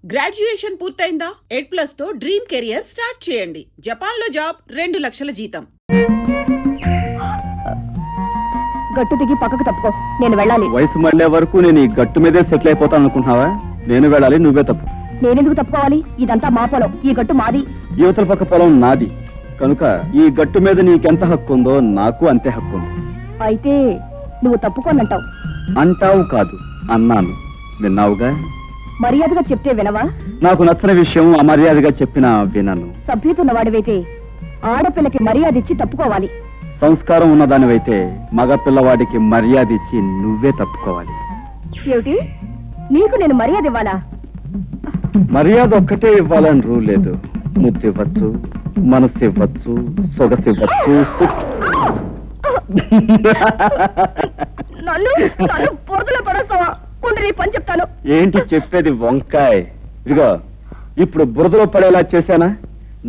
Graduation పూర్తయిందా? 8+ తో dream career start చేయండి. Japan లో జాబ్, 2 లక్షల జీతం. గట్టు దిగి పక్కకు తప్పుకో, నేను వెళ్ళాలి. వయసు మళ్ళే వరకు నేను ఈ గట్టు మీదే సెటిల్ అయిపోతాను అనుకుంటున్నావా? నేను వెళ్ళాలి, నువ్వే తప్పు. నేనెందుకు తప్పుకోవాలి? ఇదంతా మా పొలం, ఈ గట్టు మాది. యువతల పక్క పొలం నాది కనుక ఈ గట్టు మీద నీకెంత హక్కు ఉందో నాకు అంతే హక్కు ఉంది. అయితే నువ్వు తప్పుకోనంటావు? అంటావు కాదు, అన్నాను. విన్నావుగా? మర్యాదగా చెప్తే వినవా? నాకు నచ్చని విషయం అమర్యాదగా చెప్పినా వినను. సభ్యతున్నవాడివైతే ఆడపిల్లకి మర్యాద ఇచ్చి తప్పుకోవాలి. సంస్కారం ఉన్నదానివైతే మగ పిల్లవాడికి మర్యాద ఇచ్చి నువ్వే తప్పుకోవాలి. ఏమిటి? నీకు నేను మర్యాద ఇవ్వాలా? మర్యాద ఒక్కటే ఇవ్వాలని రూల్ లేదు. ముద్దు ఇవ్వచ్చు, మనసు ఇవ్వచ్చు, సొగసు ఇవ్వచ్చు. నన్ను పొరదలో పడేస్తావా? కుండ్రి పని చెప్తాను. ఏంటి చెప్పేది వంకాయ్? ఇదిగో ఇప్పుడు బురదలో పడేలా చేశానా?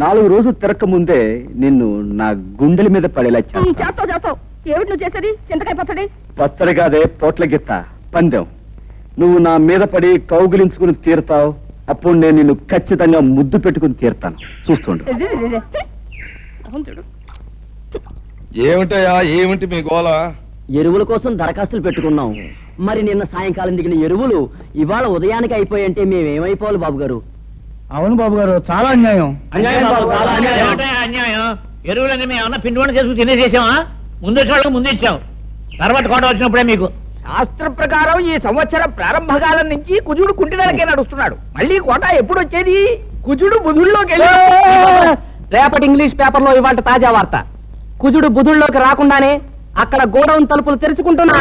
4 రోజులు తిరక్క ముందే నిన్ను నా గుండెల మీద పడేలా చేస్తావు. ఏమిటి నువ్వు చేసేది? చింతకాయ పచ్చడి? పచ్చడి కాదే, పోట్ల గిత్త పందెం. నువ్వు నా మీద పడి కౌగిలించుకుని తీరుతావు. అప్పుడు నేను నిన్ను ఖచ్చితంగా ముద్దు పెట్టుకుని తీరుతాను. చూస్తుండు. ఏమిటయా, ఏమిటి మీ గోల? ఎరువుల కోసం దరఖాస్తులు పెట్టుకున్నాం. మరి నిన్న సాయంకాలం దిగిన ఎరువులు ఇవాళ ఉదయానికి అయిపోయంటే మేమేమైపోవాలి బాబు గారు? అవును బాబు గారు, చాలా అన్యాయం. అన్యాయం. ఎరువులన్నీ మేము ఏమన్నా పిండి వంట చేసుకుని తినేసేసామా? ముందు వాళ్ళకి ముందు ఇచ్చాం, తర్వాత కోట వచ్చినప్పుడే మీకు. శాస్త్ర ప్రకారం ఈ సంవత్సరం ప్రారంభకాలం నుంచి కుజుడు కుంటినలకే నడుస్తున్నాడు. మళ్ళీ కోట ఎప్పుడు వచ్చేది? కుజుడు బుధుల్లోకి రేపటి ఇంగ్లీష్ పేపర్ లో ఇవాళ తాజా వార్త. కుజుడు బుధుల్లోకి రాకుండానే అక్కడ గోడౌన్ తలుపులు తెరుచుకుంటున్నా.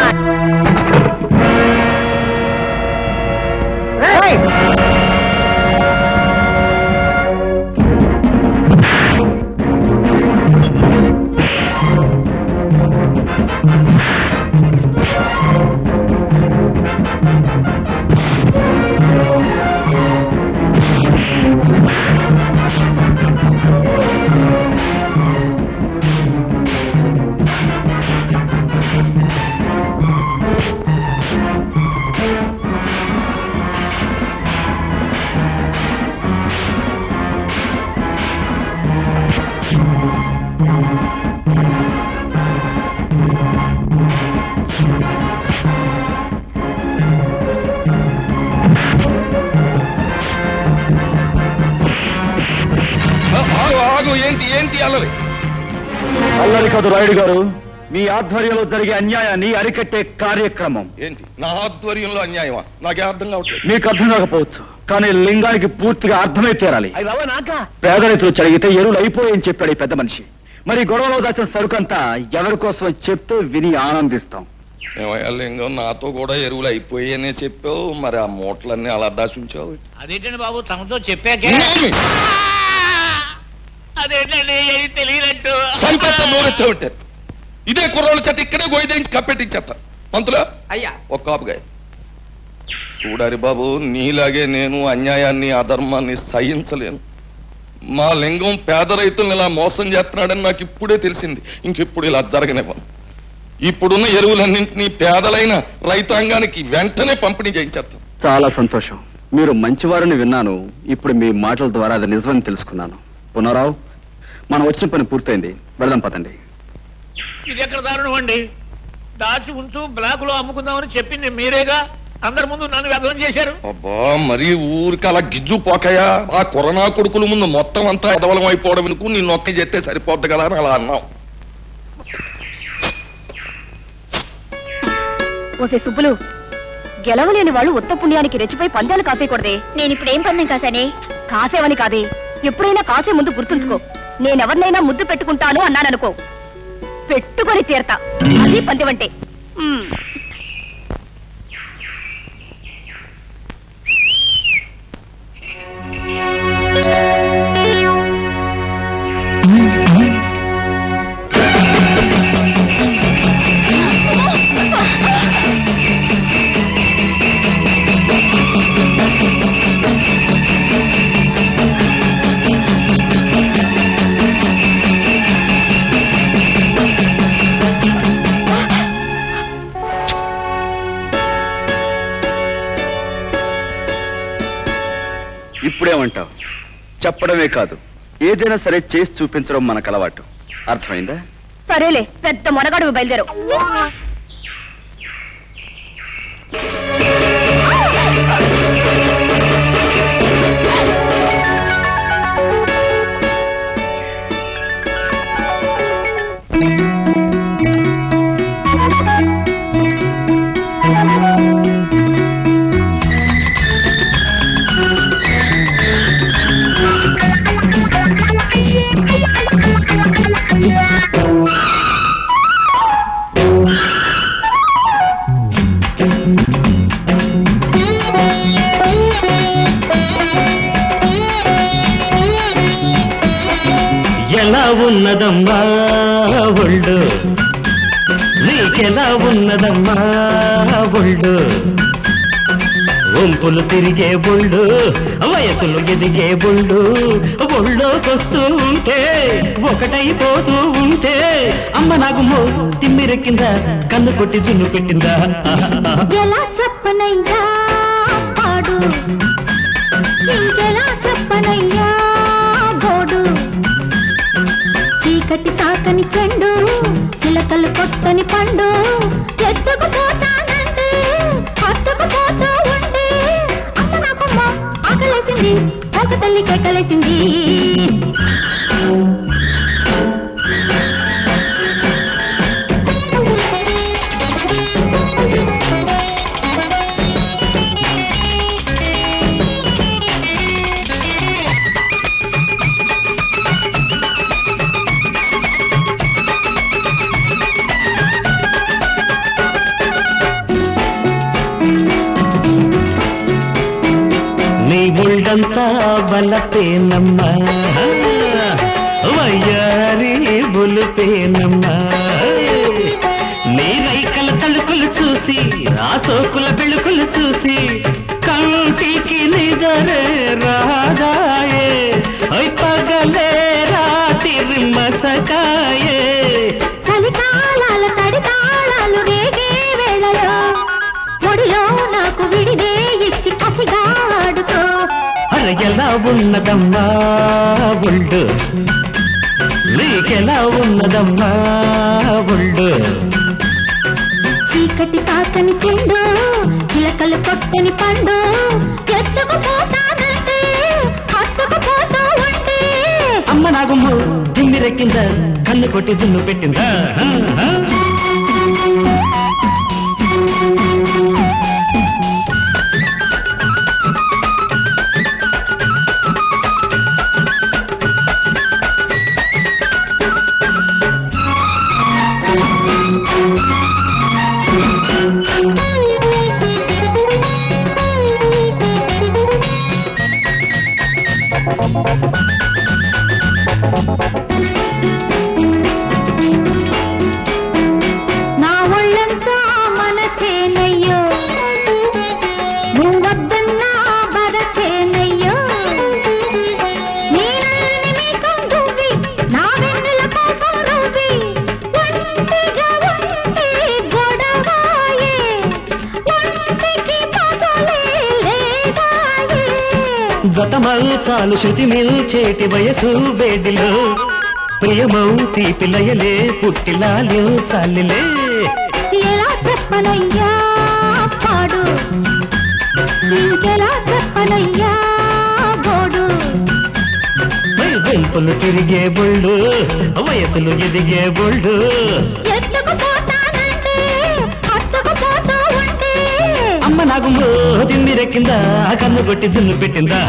ఏంటి అల్లరి? అల్లరి కాదు రాయుడు గారు, మీ ఆధ్వర్యంలో జరిగే అన్యాయాన్ని అరికట్టే కార్యక్రమం. ఏంటి నా ఆధ్వర్యంలో అన్యాయమా? నాకే అర్థం కావట్లేదు. మీకు అర్థం కాకపోవచ్చు, కానీ లింగానికి పూర్తిగా అర్థమై తీరాలి. పేద రైతులు చడిగితే ఎరువులు అయిపోయాయని చెప్పాడు ఈ పెద్ద మనిషి. మరి గొడవలో దాచిన సరుకంతా ఎవరి కోసం చెప్తే విని ఆనందిస్తాం. ఏమయ్యా లింగం, నాతో కూడా ఎరువులు అయిపోయాయనే చెప్పావు, మరి ఆ మూటలన్నీ అలా దాచుంచావు. అదేంటండి బాబు, తమతో చెప్పాకే. అదేంటండి తెలియనట్టు నూరెత్తే ఉంటారు. ఇదే కుర్రోళ్ళ చెట్టు ఇక్కడే గోయిదేంచి కప్పెట్టించేస్తా. మంతులా అయ్యా ఒక్క కాపుగా చూడారి బాబు, నీలాగే నేను అన్యాయాన్ని అధర్మాన్ని సహించలేను. మా లింగం పేద రైతులను ఇలా మోసం చేస్తున్నాడని నాకు ఇప్పుడే తెలిసింది. ఇంకెప్పుడు ఇలా జరగనివ్వను. ఇప్పుడున్న ఎరువులన్నింటినీ పేదలైన రైతాంగానికి వెంటనే పంపిణీ చేయించేస్తాం. చాలా సంతోషం. మీరు మంచివారని విన్నాను. ఇప్పుడు మీ మాటల ద్వారా అది నిజమని తెలుసుకున్నాను. పునరావు, మనం వచ్చిన పని పూర్తయింది, వెళదాం పదండి. ఇది ఎక్కడ దారుణం అండి? దాచి ఉంచు, బ్లాక్ లో అమ్ముకుందామని చెప్పింది మీరేగా. అందరి ముందు నన్ను వ్యర్థం చేశారు. అబ్బా, మరి ఊరికి అలా గిజ్జు పోకయా? ఆ కరోనా కొడుకుల ముందు మొత్తం అంతా ఎదవలం అయిపోవడం ఎందుకు? నీ నొక్కి చెప్తే సరిపోద్ది కదా అని అలా అన్నావు. ఓసే సుబ్బులు, గెలవలేని వాళ్ళు ఉత్త పుణ్యానికి రెచ్చిపోయి పందాలు కాసేయకూడదే. నేను ఇప్పుడు ఏం పందెం కాసానే? కాసేవని కాదే, ఎప్పుడైనా కాసే ముందు గుర్తుంచుకో. నేనెవరినైనా ముద్దు పెట్టుకుంటాను అన్నాననుకో, పెట్టుకొని తీరతా. అది పందెమంటే. ఇప్పుడేమంటావు? చెప్పడమే కాదు, ఏదైనా సరే చేసి చూపించడం మనకు అలవాటు. అర్థమైందా? సరేలే, పెద్ద మొనగాడు బయలుదేరు. ఎలా ఉన్నదమ్మా ఒళ్ళు, నీకెలా ఉన్నదమ్మా ఒళ్ళు, వంపులు తిరిగే బొళ్ళు, వయసులు ఎదిగే బొళ్ళు, ఒళ్ళోకొస్తూ ఉంటే ఒకటైపోతూ ఉంటే అమ్మ నాకు తిమ్మిరెక్కిందా, కన్ను కొట్టి జున్ను పెట్టిందా? ఎలా చెప్పనయ్యా పాడు, ఇంకెలా చెప్పనయ్యా గోడు, చీకటి తాకని చెండు, చిలకలు కొట్టని పండు, ఎత్తుకు పోతానండి హత్తుకు పోతూ ఉండి, అమ్మ నాకమ్మ ఆకలేసింది, ఒక తల్లి కేకలేసింది. నీ ఒళ్ళంతా బలపేనమ్మా, వయ్యారి బులుపేనమ్మా, నీ రైకల తలుకులు చూసి, ఆ సోకుల బెళుకులు చూసి, కంటికి నిదరే రాదాయే, పగలే రాత్రి మసకాయే, చలికాలాల తడి తాళాలు రేగే వేళలో ముడిలో నాకు విడిదే ఇచ్చి కసిగా ఆడుకో. అరే ఎలా ఉన్నదమ్మా ఒళ్ళు, నీకెలా ఉన్నదమ్మా ఒళ్ళు, చీకటి తాకని చెండు, చిలకలు కొట్టని పండు, ఎత్తుకు పోతానంటే హత్తుకు పోతూ ఉంటే అమ్మ నాకు దిమ్మిరెక్కిందా, కన్ను కొట్టి జున్ను పెట్టిందా? నా ఒళ్ళంతా మనసేనయ్యో, నువ్వద్దన్నా బరసేనయ్యో, నీ నల్లని మీసం దువ్వి, నా వెన్నెల కోసం రువ్వి, ఒంటిగా ఉంటే గొడవాయే, ఒంటికి పగలే లేదాయే, జతమల్ చాలు శృతి మిల్చేటి వయసు బేడిలో, ప్రియమౌ తీపిలయలే పుట్టిలాలి చాలిలే. ఎలా చెప్పనయ్యా పాడు, ఇంకెలా చెప్పనయ్యా గోడు, వెంపులు తిరిగే బొళ్ళు, వయసులు ఎదిగే బొళ్ళు, ఎత్తుకు పోతానంటే హత్తుకు పోతూ ఉంటే అమ్మ నాకు తిమ్మిరెక్కిందా, కన్ను కొట్టి జున్ను పెట్టిందా?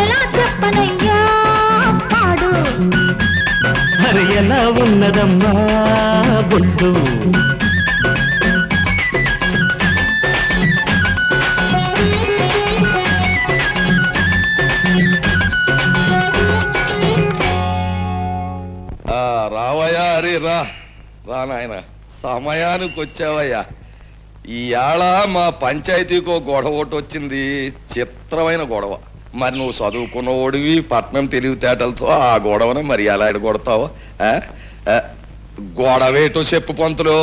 ఎలా చెప్పనయ్యా పాడు, మరి ఎలా ఉన్నదమ్మా బొడ్డు, రావయ్యా, అరే రా రా నాయన, సమయానికి వచ్చావయ్యా. ఈయాళ మా పంచాయతీకో గొడవ ఒకటి వచ్చింది, చిత్రమైన గొడవ. మరి నువ్వు చదువుకున్న ఓడివి, పట్నం తెలివితేటలతో ఆ గొడవను మరి ఎలా ఎడగొడతావు? గొడవేటో చెప్పు పంతులు.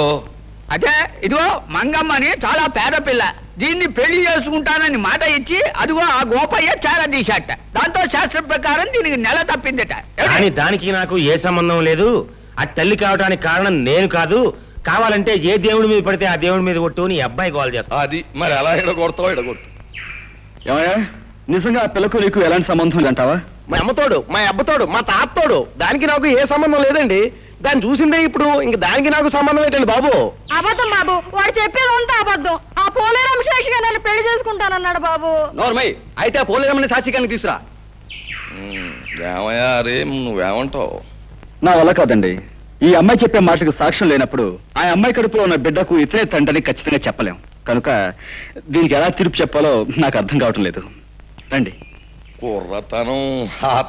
అదే ఇదిగో మంగమ్మ అని చాలా పేద పిల్ల, దీన్ని పెళ్లి చేసుకుంటానని మాట ఇచ్చి అదిగో ఆ గోపయ్య చాలా తీశాట. దాంతో శాస్త్రం ప్రకారం దీనికి నెల తప్పిందట. కానీ దానికి నాకు ఏ సంబంధం లేదు. ఆ తల్లి కావడానికి కారణం నేను కాదు. కావాలంటే ఏ దేవుడి మీద పడితే ఆ దేవుడి మీద కొట్టు నీ అబ్బాయి గోల్ చేస్తా. అది మరి ఎలా ఎడగొడతావు ఎడగొట్టు. ఏమయ్యా నిజంగా ఆ పిల్లకు నీకు ఎలాంటి సంబంధం అంటావా? మా అమ్మతోడు, మా అబ్బతోడు, మా తాతతోడు. దానికి నాకు ఏ సంబంధం లేదండి. దాన్ని చూసిందే ఇప్పుడు. ఇంక దానికి నాకు సంబంధం ఏంటండి బాబు? అబద్ధం బాబు, వాడు చెప్పేదంతా అబద్ధం. ఆ పోలేరం శేషిగా నన్ను పెళ్లి చేసుకుంటానన్నాడు బాబు. నోర్మై, అయితే పోలేరమ్మని సాక్షిగానికి తీసురా. ఏమయ్యా అరే నువ్వేమంటావు? నా వల్ల కాదండి. ఈ అమ్మాయి చెప్పే మాటకు సాక్ష్యం లేనప్పుడు ఆ అమ్మాయి కడుపులో ఉన్న బిడ్డకు ఇతరే తండ్రిని ఖచ్చితంగా చెప్పలేం. కనుక దీనికి ఎలా తీర్పు చెప్పాలో నాకు అర్థం కావటం లేదు. రండి. కుర్రతనం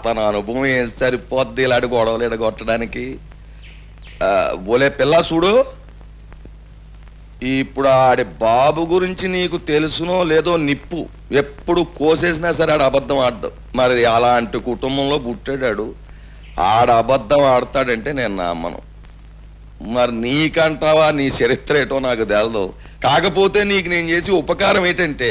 తన అనుభవం ఏం సరిపోద్ది ఇలాంటి గొడవలు ఎడగొట్టడానికి. బోలే పిల్ల చూడు, ఇప్పుడు ఆడి బాబు గురించి నీకు తెలుసునో లేదో నిప్పు ఎప్పుడు కోసేసినా సరే ఆడ అబద్ధం ఆడ్డు. మరి అలాంటి కుటుంబంలో పుట్టాడాడు, ఆడ అబద్ధం ఆడతాడంటే నేను నమ్మను. మరి నీకంటావా నీ చరిత్ర ఏటో నాకు తెలదు. కాకపోతే నీకు నేను చేసి ఉపకారం ఏంటంటే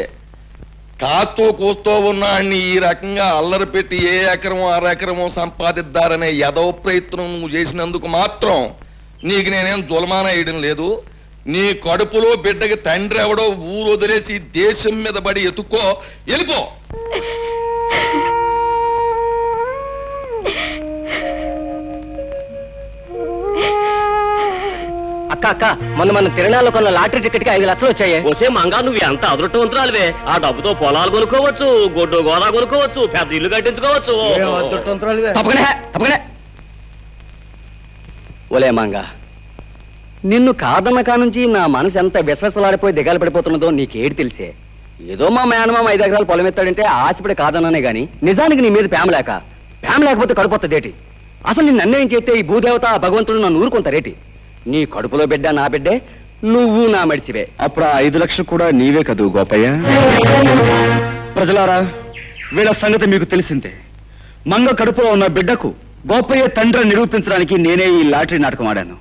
కాస్తో కూస్తో ఉన్నాన్ని ఈ రకంగా అల్లరి పెట్టి ఏ ఎకరమో అరెకరమో సంపాదిద్దారనే యదవ ప్రయత్నం నువ్వు చేసినందుకు మాత్రం నీకు నేనేం జులమాన వేయడం లేదు. నీ కడుపులో బిడ్డకి తండ్రి ఎవడో ఊరు వదిలేసి దేశం మీద పడి ఎత్తుకో, వెళ్ళిపో. అక్క అక్క, మన తిరణాల్లో కొన్న లాటరీ టికెట్ కి 5 లక్షలు వచ్చాయి. వచ్చే మంగా నువ్వు ఎంత అదృష్టవంతురాలివే. ఆ డబ్బుతో పొలాలు కొనుక్కోవచ్చు, గొడ్డు గోదా కొనుక్కోవచ్చు, పెద్ద ఇల్లు కట్టించుకోవచ్చు. తప్పకనే ఒలే మంగా, నిన్ను కాదన్న కానుంచి నా మనసు ఎంత విశ్వాసలాడిపోయి దిగాలు పడిపోతున్నదో నీకేటి తెలిసే. ఏదో మా మేనమామ 5 ఎకరాలు పొలం ఎత్తాడంటే ఆశపడి కాదన్నానే గాని నిజానికి నీ మీద ప్రేమ లేకపోతే కడుపుతదేటి. అసలు నిన్ను అన్యాయం చేస్తే ఈ భూదేవత భగవంతుడు నన్ను ఊరుకుంటారేటి. నీ కడుపులో బిడ్డ నా బిడ్డే, నువ్వు నా మడిచివే. అప్పుడు ఆ 5 లక్షలు కూడా నీవే కదూ గోపయ్య. ప్రజలారా, వీళ్ళ సంగతి మీకు తెలిసిందే. మంగ కడుపులో ఉన్న బిడ్డకు గోపయ్య తండ్రిని నిరూపించడానికి నేనే ఈ లాటరీ నాటకం ఆడాను.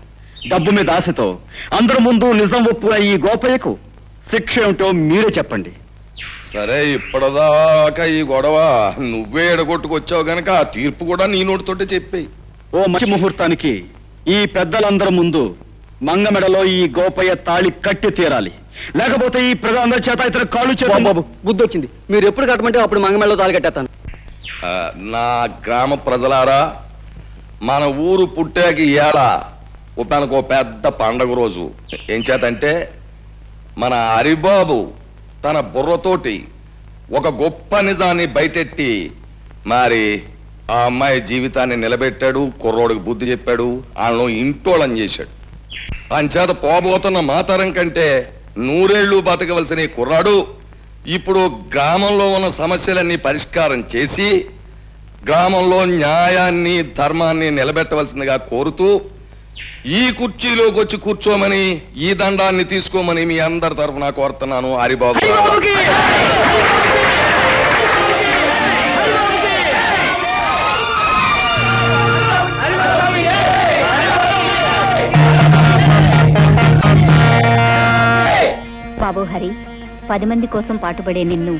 డబ్బు మీద ఆశతో అందరి ముందు నిజం ఒప్పుకున్న ఈ గోపయ్యకు శిక్ష ఏమిటో మీరే చెప్పండి. సరే, ఇప్పటిదాకా ఈ గొడవ నువ్వే ఎడగొట్టుకొచ్చావు గనక ఆ తీర్పు కూడా నీ నోటితోటే చెప్పేయి. ఓ మంచి ముహూర్తానికి ఈ పెద్దలందరి ముందు మంగ మెడలో ఈ గోపయ్య తాళి కట్టి తీరాలి. లేకపోతే ఈ ప్రజలందరి చేత ఇతర కాళ్ళు చేత. బాబు, బుద్ధి వచ్చింది. మీరు ఎప్పుడు కట్టమంటే అప్పుడు మంగ మెడలో తాళి కట్టేస్తాను. నా గ్రామ ప్రజలారా, మన ఊరు పుట్టాక ఇవాళ మనకు పెద్ద పండగ రోజు. ఏం చేతంటే మన హరిబాబు తన బుర్రతోటి ఒక గొప్ప నిజాన్ని బయటెట్టి మరి ఆ అమ్మాయి జీవితాన్ని నిలబెట్టాడు. కుర్రోడికి బుద్ధి చెప్పాడు, వాళ్ళను ఇంటోళం చేశాడు. అంచేత పోబోతున్న మాతరం కంటే 100 ఏళ్ళు బతకవలసిన ఈ కుర్రాడు ఇప్పుడు గ్రామంలో ఉన్న సమస్యలన్నీ పరిష్కారం చేసి గ్రామంలో న్యాయాన్ని ధర్మాన్ని నిలబెట్టవలసిందిగా కోరుతూ ఈ కుర్చీలోకి వచ్చి కూర్చోమని, ఈ దండాన్ని తీసుకోమని మీ అందరి తరఫున కోరుతున్నాను. హరిబాబు బాబు హరి, 10 మంది కోసం పాటుపడే నిన్ను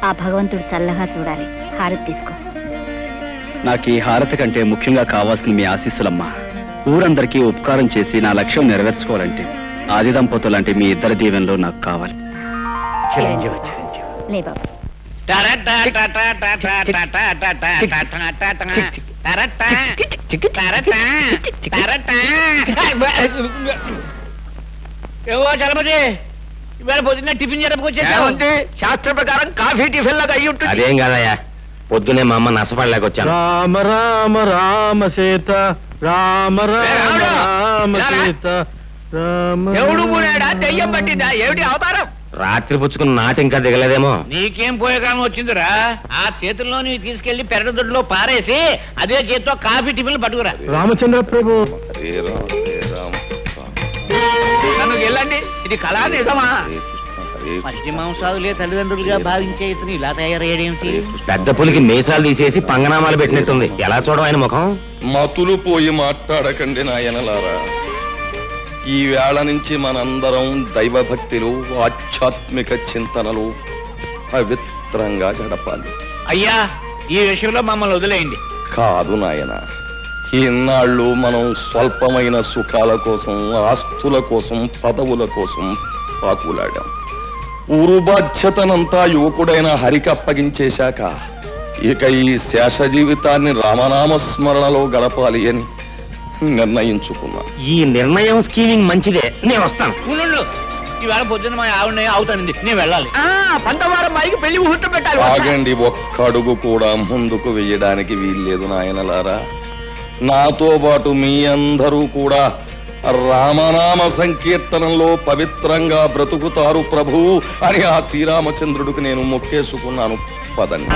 ఆ భగవంతుడు చల్లగా చూడాలి. హారతి తీసుకో. నాకు ఈ హారతి కంటే ముఖ్యంగా కావాల్సిన మీ ఆశీస్సులమ్మా. ఊరందరికీ ఉపకారం చేసి నా లక్ష్యం నెరవేర్చుకోవాలంటే ఆది దంపతులంటే మీ ఇద్దరి దీవెనలో నాకు కావాలి. లే బాబు. ఏవో చలపతి, ఇవాళ పొద్దున్న టిఫిన్ చేయడానికి శాస్త్ర ప్రకారం కాఫీ టిఫిన్ లాగా అయ్యి ఉంటుంది. అదేం కాదయ్యా, పొద్దునే మా అమ్మ నష్టపడలేకొచ్చాను. రామ రామ రామ సీత, రామ రామ రామ సీత, రామ. ఎవడు కూడాడా దెయ్యం పట్టిందా ఏమిటి అవతారం? రాత్రి పుచ్చుకున్న నాటి ఇంకా దిగలేదేమో. నీకేం పోయేకాలం వచ్చిందిరా? ఆ చేతుల్లో నీ తీసుకెళ్లి పెరగదొడ్లో పారేసి అదే చేతితో కాఫీ టిఫిన్లు పట్టుకురా. రామచంద్ర ప్రభు, నన్ను వెళ్ళండి, ఇది కళా నిజమా? మధ్య మాంసాదులే తల్లిదండ్రులుగా భావించే ఇతను ఇలా తయారయ్యాడేమిటి? పెద్ద పులికి మీసాలు తీసేసి పంగనామాలు పెట్టినట్టుంది. ఎలా చూడడం ఆయన ముఖం? మతులు పోయి మాట్లాడకండి నాయనలారా. ఈ వేళ నుంచి మనందరం దైవభక్తిలో ఆధ్యాత్మిక చింతనలు పవిత్రంగా గడపాలి. అయ్యా, ఈ విషయంలో మమ్మల్ని వదిలేయండి. కాదు నాయన, ఇన్నాళ్ళు మనం స్వల్పమైన సుఖాల కోసం, ఆస్తుల కోసం, పదవుల కోసం పాకులాడాం. ఊరు బాధ్యతనంతా యువకుడైన హరికి అప్పగించేశాక ఇక ఈ శేష జీవితాన్ని రామనామస్మరణలో గడపాలి అని నిర్ణయించుకున్నా. ఈ నిర్ణయం స్కీమింగ్ మంచిదే, నేను వస్తాను. ఉండు, ఈవేళ పొద్దున్న మా ఆవిడ అవుతానండి, నేను వెళ్ళాలి. పంతవారం అమ్మాయికి పెళ్లి ముహూర్తం పెట్టాలి. ఆగండి, ఒక్క అడుగు కూడా ముందుకు వెయ్యడానికి వీల్లేదు నాయనలారా. నాతో పాటు మీ అందరూ కూడా రామనామ సంకీర్తనంలో పవిత్రంగా బ్రతుకుతారు ప్రభు అని ఆ శ్రీరామచంద్రుడికి నేను మొక్కేసుకున్నాను. పదండి.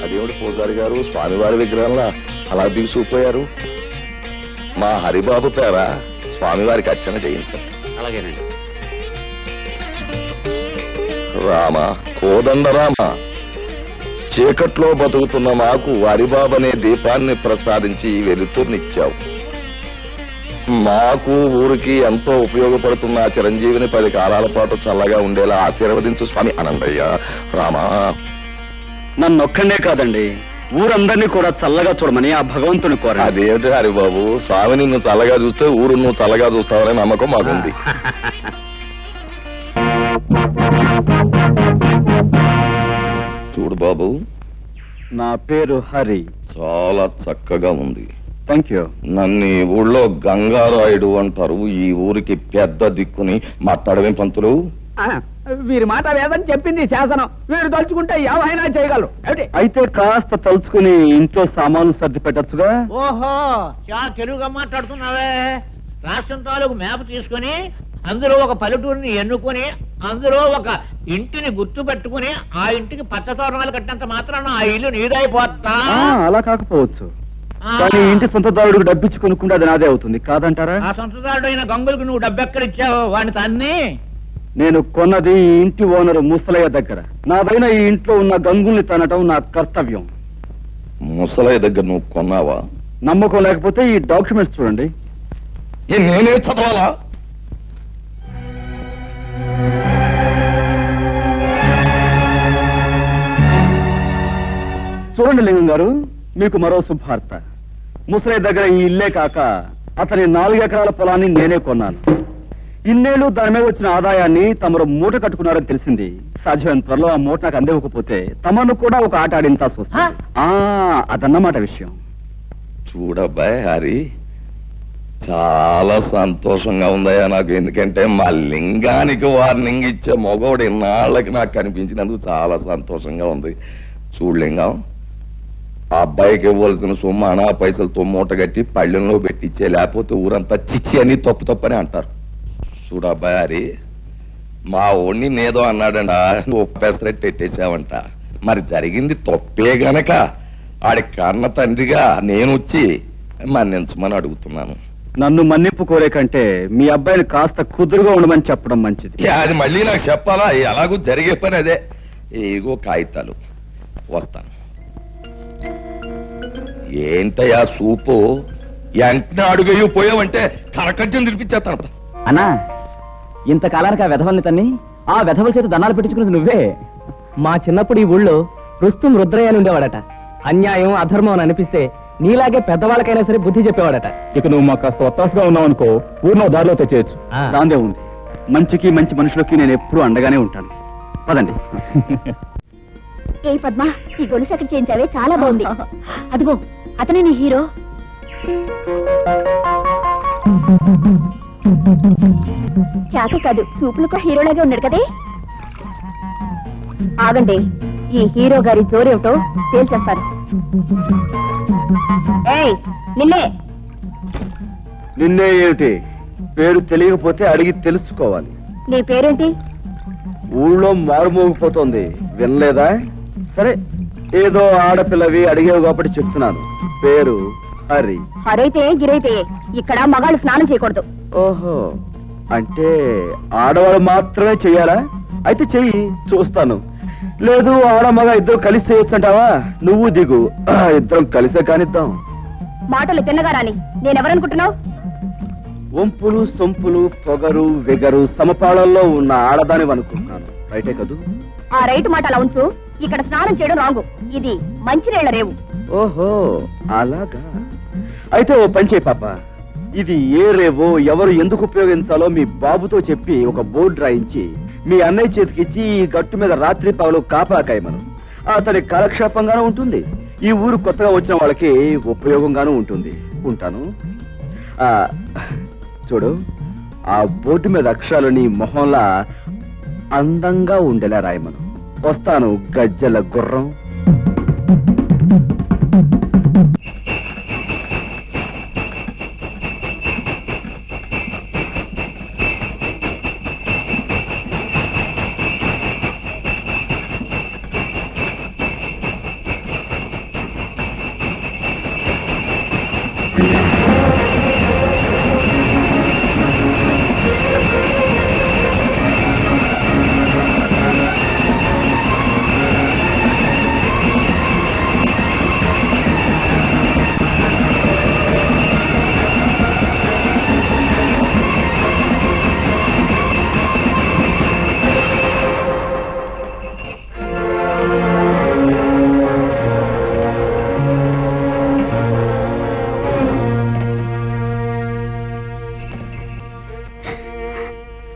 అదేమిటి పూజారి గారు, స్వామివారి విగ్రహంలా అలా దిగుసుకుపోయారు? మా హరిబాబు పేర స్వామివారికి అర్చన చేయించండి. అలాగేనండి. రామ, కోదండ రామ, చీకట్లో బతుకుతున్న మాకు హరిబాబనే దీపాన్ని ప్రసాదించి వెలుతుర్నిచ్చావు. మాకు ఊరికి ఎంతో ఉపయోగపడుతున్న ఆ చిరంజీవిని 10 కాలాల పాటు చల్లగా ఉండేలా ఆశీర్వదించు స్వామి. అనందయ్య, రామా. నన్నొక్కడే కాదండి, ఊరందరినీ కూడా చల్లగా చూడమని ఆ భగవంతుని కోరా. అదేమిటి హరిబాబు, స్వామి నిన్ను చల్లగా చూస్తే ఊరు నువ్వు చల్లగా చూస్తావనే నమ్మకం మాకుంది. చూడు బాబు, నా పేరు హరి. చాలా చక్కగా ఉంది. Thank you. నన్ను ఈ ఊళ్ళో గంగారాయుడు అంటారు. ఈ ఊరికి పెద్ద దిక్కుని. మాట్లాడవేం పంతులు? వీరి మాట వేదని చెప్పింది శాసనం. వీరు తలుచుకుంటే ఏమైనా చేయగలరు. అయితే కాస్త తలుచుకుని ఇంట్లో సామాన్లు సర్ది పెట్టచ్చుగా. ఓహో, చాలా తెలుగుగా మాట్లాడుతున్నావే. రాష్ట్రం తాలూకు మ్యాప్ తీసుకుని అందులో ఒక పల్లెటూరిని ఎన్నుకొని అందులో ఒక ఇంటిని గుర్తు పెట్టుకుని ఆ ఇంటికి పచ్చ తోరణాలు కట్టినంత మాత్రాన ఆ ఇల్లు నీదైపోతా. అలా కాకపోవచ్చు, కానీ ఇంటి సొంతదారుడికి డబ్బిచ్చి కొనుక్కుంటే అది నాదే అవుతుంది కాదంటారా? ఆ సొంతదారుడైన గంగులకు నువ్వు డబ్బెక్కడిచ్చావు? వాడిని తన్ని. నేను కొన్నది ఈ ఇంటి ఓనరు ముసలయ్య దగ్గర. నాదైన ఈ ఇంట్లో ఉన్న గంగుల్ని తనటం నా కర్తవ్యం. ముసలయ్య దగ్గర నువ్వు కొన్నావా? నమ్మకం లేకపోతే ఈ డాక్యుమెంట్స్ చూడండి. నేనే చదవాలా? చూడండి లింగం గారు, మీకు మరో శుభార్త. ముసలయ్య దగ్గర ఈ ఇల్లే కాక అతని 4 ఎకరాల పొలాన్ని నేనే కొన్నాను. ఇన్నేళ్లు దాని మీద వచ్చిన ఆదాయాన్ని తమరు మూట కట్టుకున్నారని తెలిసింది. సాధ్యమైన త్వరలో ఆ మూట నాకు అందివ్వకపోతే తమను కూడా ఒక ఆట ఆడించాల్సి వస్తుంది. అదన్నమాట విషయం. చూడబ్బాయ్ హరి, చాలా సంతోషంగా ఉందయ్యా నాకు. ఎందుకంటే మా లింగానికి వార్నింగ్ ఇచ్చే మగవాడు ఇన్నాళ్ళకి నాకు కనిపించినందుకు చాలా సంతోషంగా ఉంది. చూడలింగం, ఆ అబ్బాయికి ఇవ్వాల్సిన సొమ్ము అనా పైసలతో మూట కట్టి పళ్ళెంలో పెట్టించే, లేకపోతే ఊరంతా చిచ్చి అని తప్పు తప్పని అంటారు. చూడబ్బాయి హరి, మా ఓణ్ణి నేదో అన్నాడంట, నువ్వు పెసరెట్టు ఎట్టేసావంట. మరి జరిగింది తప్పే గనక ఆడి కన్న తండ్రిగా నేను వచ్చి మన్నించమని అడుగుతున్నాను. నన్ను మన్నింపు కోరే కంటే మీ అబ్బాయిని కాస్త కుదురుగా ఉండమని చెప్పడం మంచిది. అది మళ్ళీ నాకు చెప్పాలా? ఎలాగూ జరిగే పని అదే. ఏగో కాగితాలు, వస్తాను. ఏంటయ్యా సూపు, వెంటనే అడుగయ్యో పోయావంటే కరకజ్జం తినిపించేస్తాను. అన్నా, ఇంతకాలానికి ఆ వెధవల్ని తన్ని ఆ వెధవల చేత దన్నాలు పెట్టించుకున్నది నువ్వే. మా చిన్నప్పుడు ఈ ఊళ్ళో రుస్తుం రుద్రయ్య అని ఉండేవాడట. అన్యాయం అధర్మం అని అనిపిస్తే నీలాగే పెద్దవాళ్ళకైనా సరే బుద్ధి చెప్పేవాడట. ఇక నువ్వు మాకు కాస్త ఒత్తాసుగా ఉన్నావు అనుకో, ఊరిలో దారిలో తెచ్చేయచ్చు. దాందే ఉంది. మంచికి మంచి మనుషులకి నేను ఎప్పుడూ అండగానే ఉంటాను. పదండి. ఏ పద్మ, ఈ గొలుసు ఎక్కడ చేయించావే? చాలా బాగుంది. అదిగో అతనే నీ హీరో. చేత కాదు, చూపులకు హీరోలాగే ఉన్నాడు కదే. ఆగండి, ఈ హీరో గారి జోరేమిటో తేల్చేస్తారు. ఏయ్, నిన్నే. నిన్నే ఏమిటి? పేరు తెలియకపోతే అడిగి తెలుసుకోవాలి. నీ పేరేంటి? ఊళ్ళో మారుమోగిపోతోంది, వినలేదా? సరే, ఏదో ఆడపిల్లవి అడిగేవి కాబట్టి చెప్తున్నాను. పేరు హరి. హరైతే గిరైతే ఇక్కడ మగాళ్ళు స్నానం చేయకూడదు. ఓహో, అంటే ఆడవాళ్ళు మాత్రమే చెయ్యాలా? అయితే చెయ్యి, చూస్తాను. లేదు, ఆడ మగ ఇద్దరు కలిసి చేయొచ్చు అంటావా? నువ్వు దిగు, ఇద్దరం కలిసే కానిద్దాం. మాటలు తిన్నగా రాని. నేనెవరనుకుంటున్నావు? వంపులు సొంపులు పొగరు వెగరు సమపాళల్లో ఉన్న ఆడదాని అనుకుంటున్నాను. రైటే కదూ? ఆ రైట్ మాట అలా ఉంచు. ఇక్కడ స్నానం చేయడం రాంగు. ఇది మంచినీళ్ల రేవు. ఓహో అలాగా. అయితే ఓ పని చేయి పాప, ఇది ఏ రేవో ఎవరు ఎందుకు ఉపయోగించాలో మీ బాబుతో చెప్పి ఒక బోర్డు రాయించి మీ అన్నయ్య చేతికిచ్చి ఈ గట్టు మీద రాత్రి పగలు కాపాకాయమను. అతని కాలక్షేపంగానూ ఉంటుంది, ఈ ఊరు కొత్తగా వచ్చిన వాళ్ళకి ఉపయోగంగానూ ఉంటుంది. ఉంటాను. చూడు, ఆ బోర్డు మీద అక్షరాలు నీ మొహంలా అందంగా ఉండేలా రాయమను. వస్తాను గజ్జల గుర్రం.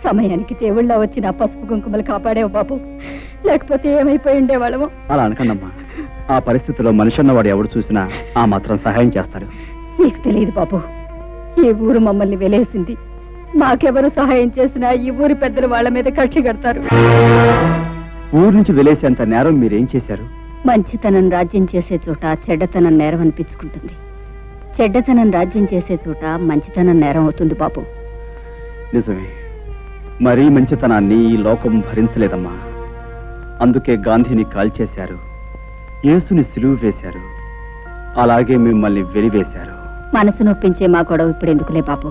సమయానికి దేవుళ్ళ వచ్చి నా పసుపు కుంకుమలు కాపాడేవు బాబు, లేకపోతే ఏమైపోయి ఉండేవాళ్ళము. అలా అనకండమ్మా. ఆ పరిస్థితిలో మనిషి అన్నవాడు ఎవడు చూసినా ఆ మాత్రం సహాయం చేస్తాడు. నీకు తెలియదు బాబు, ఈ ఊరు మమ్మల్ని వెలేసింది. మాకెవరు సహాయం చేసినా ఈ ఊరి పెద్దలు వాళ్ళ మీద కక్షి కడతారు. ఊరు నుంచి వెలేసేంత నేరం మీరేం చేశారు? మంచితనం రాజ్యం చేసే చోట చెడ్డతనం నేరం అనిపించుకుంటుంది. చెడ్డతనం రాజ్యం చేసే చోట మంచితనం నేరం అవుతుంది బాబు. నిజమే, మరీ మంచితనాన్ని ఈ లోకం భరించలేదమ్మా. అందుకే గాంధీని కాల్చేశారు, యేసుని సిలువ వేశారు, అలాగే మిమ్మల్ని వెలివేశారు. మనసు నొప్పించే మా గొడవ ఇప్పుడు ఎందుకులే బాబు.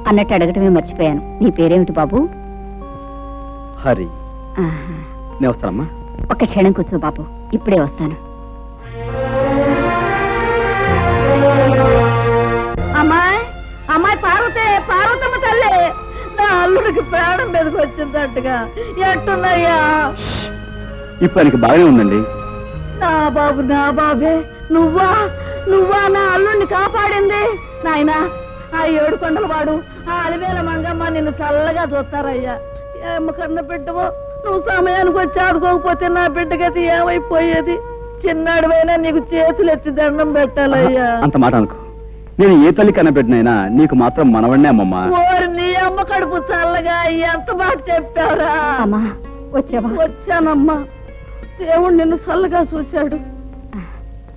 అన్నట్టు అడగటమే మర్చిపోయాను, నీ పేరేమిటి బాబు? హరి. నేను వస్తానమ్మా. ఒక్క క్షణం కూర్చో బాబు, ఇప్పుడే వస్తాను. అమ్మాయి అమ్మాయి పార్వతే, పార్వతమ్మ తల్లి, నా అల్లుడికి ప్రాణం మీదకి వచ్చిందట్టుగా ఎట్టున్నాయ్యా? ఇప్పుడు ఆయనకి బాగానే ఉందండి. నా బాబు, నా బాబే, నువ్వా నువ్వా నా అల్లుడిని కాపాడింది? నాయనా, ఆ 7 కొండల వాడు, ఆ అలివేల మంగమ్మ నిన్ను చల్లగా చూస్తారయ్యా. ఏమ కన్న బిడ్డవో, నువ్వు సమయానికి వచ్చి ఆడుకోకపోతే నా బిడ్డగతి ఏమైపోయేది? చిన్నాడువైనా నీకు చేతులు ఎత్తి దండం పెట్టాలయ్యా. అంత మాట అనుకో. నేను ఏ తల్లి కన్నబిడ్డనైనా నీకు మాత్రం మనవడినే అమ్మమ్మా. ఓరి నీ అమ్మ కడుపు చల్లగా ఎంత మాట చెప్పారా? అమ్మా వచ్చావా? వచ్చానమ్మా. దేవుడు నిన్ను చల్లగా చూశాడు.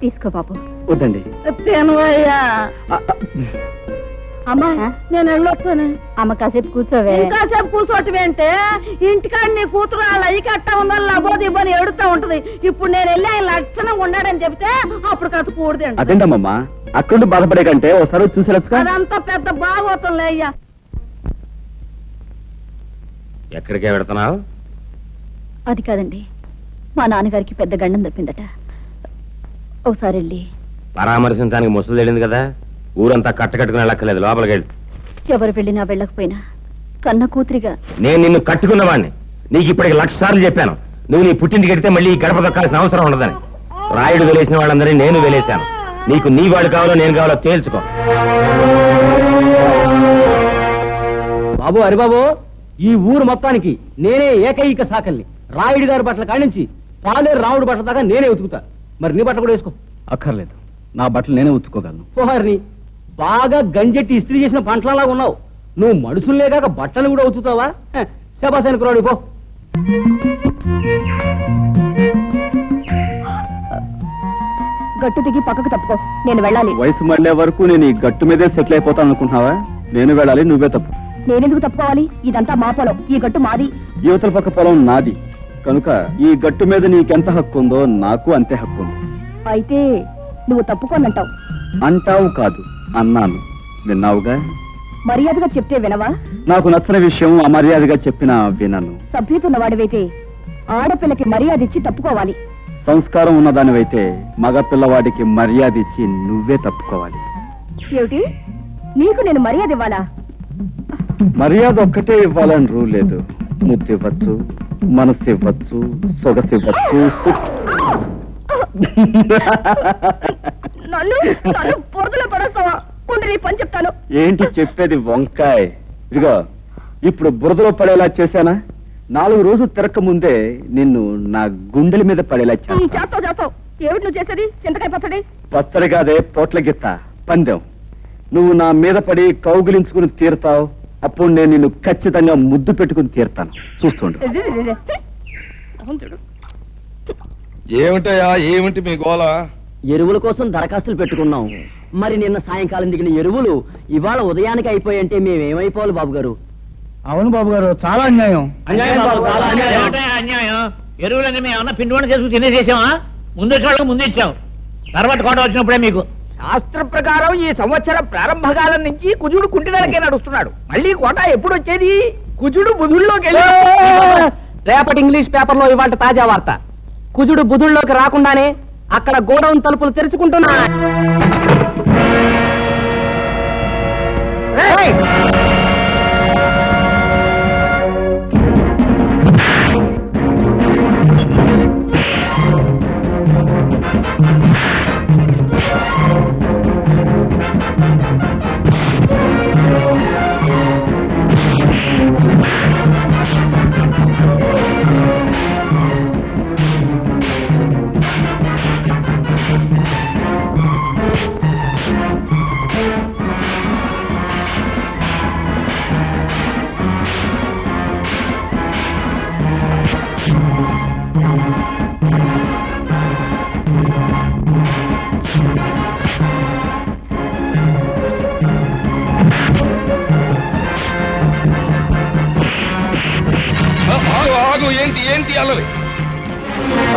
తీసుకో బాబు. వద్దండి. తేనువయ్యా. అమ్మా నేను వెళ్ళొస్తాను. అమ్మ కాసేపు కూర్చోవే. కాసేపు కూర్చోటమేంటే, ఇంటికాడ నీ కూతురు అలా అయ్యి కట్టా ఉందని లబోది ఇవ్వని ఎడుతూ ఉంటది. ఇప్పుడు నేను వెళ్ళి ఆయన లక్షణంగా ఉన్నాడని చెప్తే అప్పుడు కథ కూడదండి. అదేంటమ్మా, అక్కడ బాధపడే కంటే ఒకసారి చూసేలా. అదంతా పెద్ద బాగోతుందిలే అయ్యా. ఎక్కడికే వెళుతున్నావు? అది కాదండి, మా నాన్నగారికి పెద్ద గండం తప్పిందట. ఒకసారి వెళ్ళి పరామర్శించడానికి ముసలు తెలియదు కదా, ఊరంతా కట్టకట్టుకుని వెళ్ళక్కర్లేదు, లోపలికి వెళ్ళి. ఎవరు వెళ్ళినా వెళ్ళకపోయినా కన్న కూతురిగా నేను నిన్ను కట్టుకున్నవాడిని. నీకు ఇప్పటికి 1,00,000 సార్లు చెప్పాను, నువ్వు నీ పుట్టింటికి వెడితే మళ్ళీ ఈ గడప దొక్కాల్సిన అవసరం ఉండదని. రాయుడు వెలేసిన వాళ్ళందరినీ నేను వెలేశాను. నీకు నీ వాడు కావాలో నేను కావాలో తేల్చుకో. బాబు, హరిబాబు, ఈ ఊరు మొత్తానికి నేనే ఏకైక సాకల్ని. రాయుడు గారి బట్టల కాడించి పాలేరు రాముడు బట్టల దాకా నేనే ఉతుకుతా. మరి నీ బట్టలు కూడా వేసుకో. అక్కర్లేదు, నా బట్టలు నేనే ఉతుక్కోగలను. పోహారిని బాగా గంజెట్టి ఇస్త్రీ చేసిన పంటలలా ఉన్నావు. నువ్వు మనుషుల్నే కాక బట్టలు కూడా ఉతుకుతావా? శబాసానికి రాడు పో. గట్టు దిగి పక్కకు తప్పుకో, నేను వెళ్ళాలి. వయసు మళ్ళే వరకు నేను ఈ గట్టు మీదే సెటిల్ అయిపోతాను అనుకుంటున్నావా? నేను వెళ్ళాలి, నువ్వే తప్పు. నేనెందుకు తప్పుకోవాలి? ఇదంతా మా పొలం, ఈ గట్టు మాది. యువతల పక్క పొలం నాది కనుక ఈ గట్టు మీద నీకెంత హక్కు ఉందో నాకు అంతే హక్కు ఉంది. అయితే నువ్వు తప్పుకోనంటావు. అంటావు కాదు, అన్నాను. విన్నావుగా. మర్యాదగా చెప్తే వినవా? నాకు నచ్చని విషయం అమర్యాదగా చెప్పినా వినను. సభ్యతున్న వాడివైతే ఆడపిల్లకి మర్యాద ఇచ్చి తప్పుకోవాలి. సంస్కారం ఉన్నదానివైతే మగ పిల్లవాడికి మర్యాద ఇచ్చి నువ్వే తప్పుకోవాలి. ఏమిటి నీకు నేను మర్యాద ఇవ్వాలా? మర్యాద ఒక్కటే ఇవ్వాలని రూల్ లేదు. ముద్దు ఇవ్వచ్చు, మనసు ఇవ్వచ్చు, సొగసు ఇవ్వచ్చు. నన్ను పొరదలో పడేస్తావా? కుండి నీ పని చెప్తాను. ఏంటి చెప్పేది వంకాయ్? ఇదిగో ఇప్పుడు బురదలో పడేలా చేశానా? 4 రోజులు తిరక్క ముందే నిన్ను నా గుండెల మీద పడేలా చేస్తాను. చేస్తావు. ఏమిటి నువ్వు చేసేది? చింతకాయ పచ్చడి? పచ్చడి కాదే, పోట్ల గిత్త పందెం. నువ్వు నా మీద పడి కౌగిలించుకుని తీరుతావు. అప్పుడు నేను నిన్ను ఖచ్చితంగా ముద్దు పెట్టుకుని తీరుతాను. చూస్తుండు. ఏమిటయా, ఏమిటి మీ గోల? ఎరువుల కోసం దరఖాస్తులు పెట్టుకున్నాం. మరి నిన్న సాయంకాలం దిగిన ఎరువులు ఇవాళ ఉదయానికి అయిపోయంటే మేమేమైపోవాలి బాబు గారు? అవును బాబు గారు, చాలా అన్యాయం. ఏమిటా అన్యాయం? ఎరువులన్నీ మేము ఏమన్నా పిండి వంట చేసుకుని తినేసేసామా? ముందు ఇచ్చాం, తర్వాత కోట వచ్చినప్పుడే మీకు. శాస్త్ర ప్రకారం ఈ సంవత్సర ప్రారంభకాలం నుంచి కుజుడు కుంటినరకే నడుస్తున్నాడు. మళ్ళీ కోట ఎప్పుడు వచ్చేది? కుజుడు బుధుల్లోకి వెళ్ళి రేపటి ఇంగ్లీష్ పేపర్ లో ఇవాళ తాజా వార్త. కుజుడు బుధుల్లోకి రాకుండానే అక్కడ గోడౌన్ తలుపులు తెరుచుకుంటున్నా.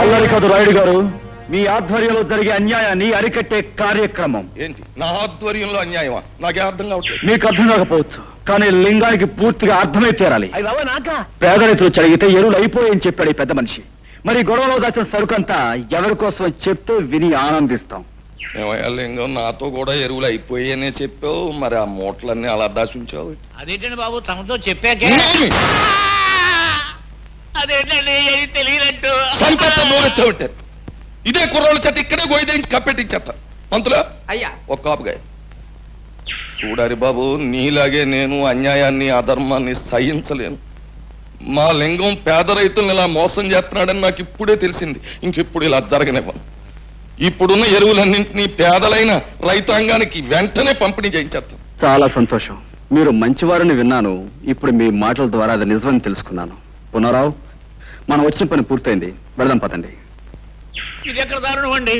అల్లరి కాదు రాయుడు గారు, మీ ఆధ్వర్యంలో జరిగే అన్యాయాన్ని అరికట్టే కార్యక్రమం. ఏంటి నా ఆధ్వర్యంలో అన్యాయమా? నాకే అర్థం కావట్లేదు. మీకు అర్థం కాకపోవచ్చు, కానీ లింగానికి పూర్తిగా అర్థమై తీరాలి. పేద రైతులు చడిగితే ఎరువులు అయిపోయాయని చెప్పాడు ఈ పెద్ద మనిషి. మరి గొడవలో దాచిన సరుకంతా ఎవరి కోసం చెప్తే విని ఆనందిస్తాం. ఏమయ్యా లింగం, నాతో కూడా ఎరువులు అయిపోయాయనే చెప్పావు, మరి ఆ మూటలన్నీ అలా దాచుంచావు. అదేంటండి బాబు, తమతో చెప్పాకే. అదేంటండి తెలియనట్టు ఉంటారు. ఇదే కుర్రోళ్ళ చేత ఇక్కడే గోయిదేంచి కప్పెట్టించేస్తారు. మంతులా అయ్యా ఒక కాపుగా చూడారి బాబు, నీలాగే నేను అన్యాయాన్ని అధర్మాన్ని సహించలేను. మా లింగం పేద రైతులను ఇలా మోసం చేస్తున్నాడని నాకు ఇప్పుడే తెలిసింది. ఇంకెప్పుడు ఇలా జరగనివ్వను. ఇప్పుడున్న ఎరువులన్నింటినీ పేదలైన రైతాంగానికి వెంటనే పంపిణీ చేయించేస్తాను. చాలా సంతోషం. మీరు మంచివారని విన్నాను. ఇప్పుడు మీ మాటల ద్వారా అది నిజమని తెలుసుకున్నాను. పునరావు, మనం వచ్చిన పని పూర్తయింది, వెళదాం పదండి. ఇది ఎక్కడ దారుణం అండి?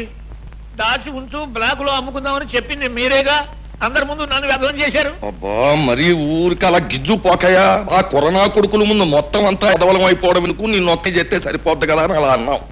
దాచి ఉంచు, బ్లాక్ లో అమ్ముకుందామని చెప్పింది మీరేగా. అందరి ముందు నన్ను వ్యర్థం చేశారు. అబ్బా, మరి ఊరికి అలా గిజ్జు పోకయా? ఆ కరోనా కొడుకుల ముందు మొత్తం అంతా ఎదవలం అయిపోవడం ఎందుకు? నీ నొక్కి చెప్తే సరిపోద్ది కదా అని అలా అన్నావు.